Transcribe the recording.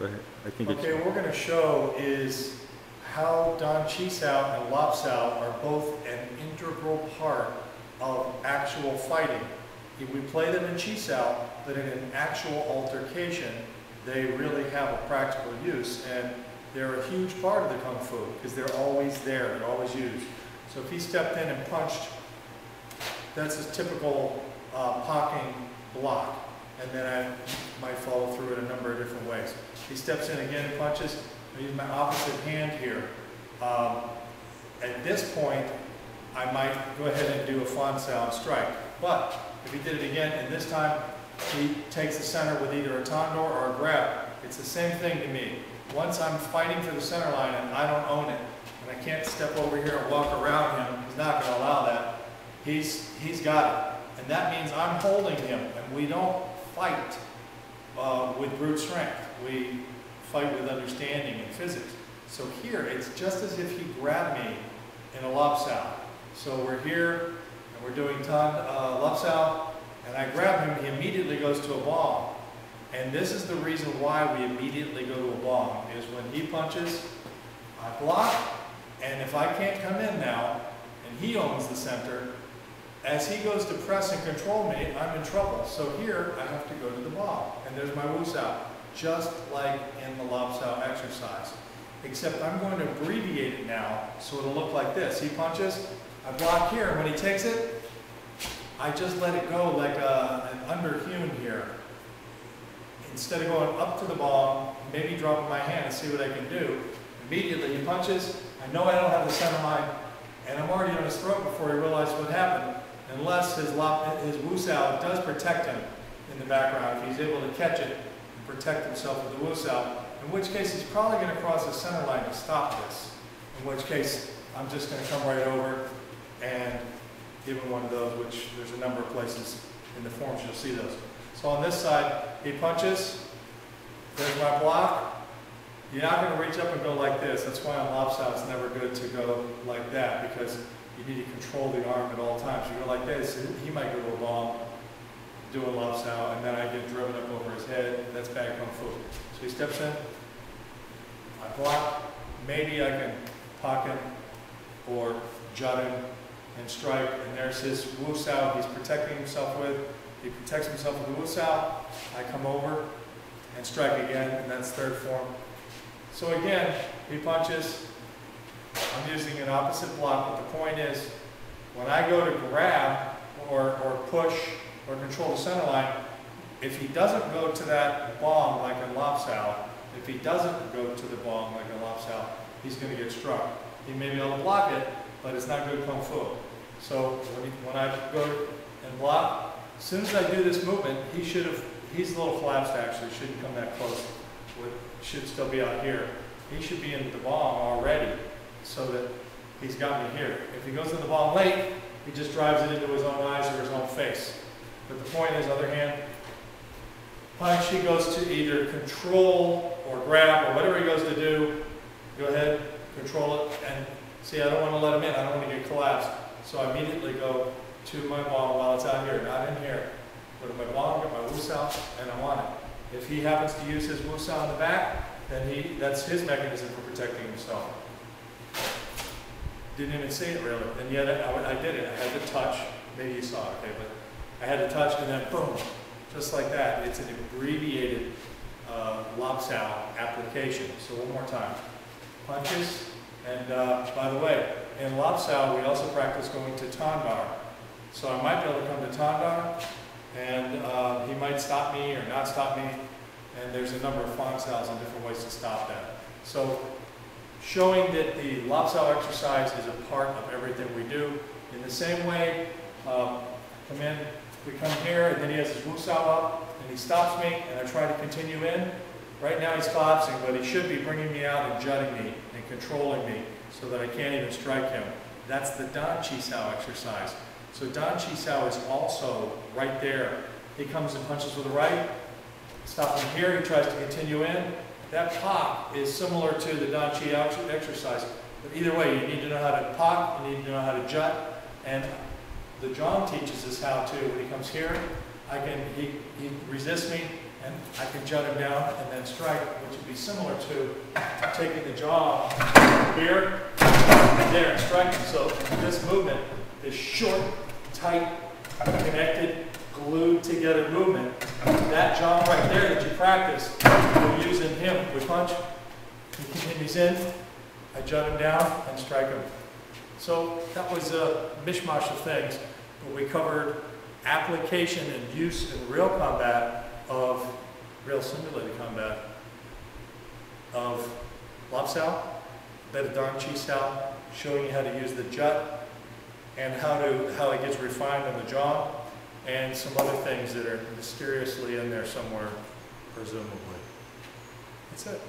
go ahead. I think okay, what we're going to show is how Dan Chi Sao and Lap Sao are both an integral part of actual fighting. We play them in Chi Sao, but in an actual altercation, they really have a practical use, and they're a huge part of the Kung Fu because they're always there, they're always used. So if he stepped in and punched, that's a typical pocking block, and then I might follow through it a number of different ways. He steps in again and punches. I use my opposite hand here. At this point, I might go ahead and do a fan sao and strike. But if he did it again, and this time he takes the center with either a tandor or a grab, it's the same thing to me. Once I'm fighting for the center line and I don't own it, and I can't step over here and walk around him, he's not going to allow that. He's got it. And that means I'm holding him, and we don't fight with brute strength. We fight with understanding and physics. So here, it's just as if he grabbed me in a Lap Sao. So we're here, and we're doing Lap Sao, and I grab him, he immediately goes to a bomb. And this is the reason why we immediately go to a bomb, is when he punches, I block, and if I can't come in now, and he owns the center, as he goes to press and control me, I'm in trouble. So here, I have to go to the bomb. And there's my Wu Sao, just like in the Lap Sao exercise. Except I'm going to abbreviate it now, so it'll look like this. He punches, I block here, and when he takes it, I just let it go like an underhewn here. Instead of going up to the bomb, maybe dropping my hand and see what I can do, immediately he punches, I know I don't have the center line, and I'm already on his throat before he realizes what happened, unless his Wu Sao does protect him in the background. If he's able to catch it and protect himself with the Wu Sao, in which case he's probably going to cross the center line to stop this, in which case I'm just going to come right over and give him one of those, which there's a number of places in the forms you'll see those. So on this side, he punches, there's my block. You're not going to reach up and go like this. That's why on Lap Sao it's never good to go like that, because you need to control the arm at all times. You go like this, he might go to a bomb, do a Lap Sao, and then I get driven up over his head. That's bad Kung Fu. So he steps in, I block, maybe I can pocket or jut him and strike, and there's his Wu Sao he's protecting himself with. He protects himself with the Wu Sao. I come over and strike again, and that's third form. So again, he punches. I'm using an opposite block, but the point is, when I go to grab or push or control the center line, if he doesn't go to that bomb like in Lap Sao, if he doesn't go to the bomb like in Lap Sao, he's going to get struck. He may be able to block it, but it's not good Kung Fu. So when I go and block, as soon as I do this movement, he's a little collapsed actually, shouldn't come that close. Should still be out here. He should be in the bomb already, so that he's got me here. If he goes in the bomb late, he just drives it into his own eyes or his own face. But the point is, other hand, punch, he goes to either control or grab or whatever he goes to do. Go ahead, control it, and see, I don't want to let him in. I don't want to get collapsed. So I immediately go to my bomb while it's out here, not in here. Go to my bomb, get my Wu Sao, and I'm on it. If he happens to use his Wu Sao in the back, then that's his mechanism for protecting himself. Didn't even see it really, and yet I did it. I had to touch. Maybe you saw it, okay, but I had to touch, and then boom, just like that. It's an abbreviated Lap Sao application. So one more time. Punches, and by the way, in Lap Sao we also practice going to Tandar. So I might be able to come to Tandar, and he might stop me or not stop me, and there's a number of fan saos and different ways to stop that. So showing that the Lap Sao exercise is a part of everything we do. In the same way, we come here, and then he has his Wu Sao up, and he stops me, and I try to continue in. Right now he's collapsing, but he should be bringing me out and jutting me and controlling me so that I can't even strike him. That's the Dan Chi Sao exercise. So Dan Chi Sao is also right there. He comes and punches with the right, stops him here, he tries to continue in. That pop is similar to the Dan Chi exercise. But either way, you need to know how to pop, you need to know how to jut, and the Zhang teaches us how to. When he comes here, he resists me, and I can jut him down and then strike, which would be similar to taking the jaw here and there and striking. So this movement, this short, tight, connected, glued together movement, that jaw right there that you practice, we're using him. We punch, he continues in, I jut him down and strike him. So that was a mishmash of things, but we covered application and use in real combat of real simulated combat of lop sao, bit of Dan Chi sao, showing you how to use the jut and how it gets refined on the jaw, and some other things that are mysteriously in there somewhere, presumably. That's it.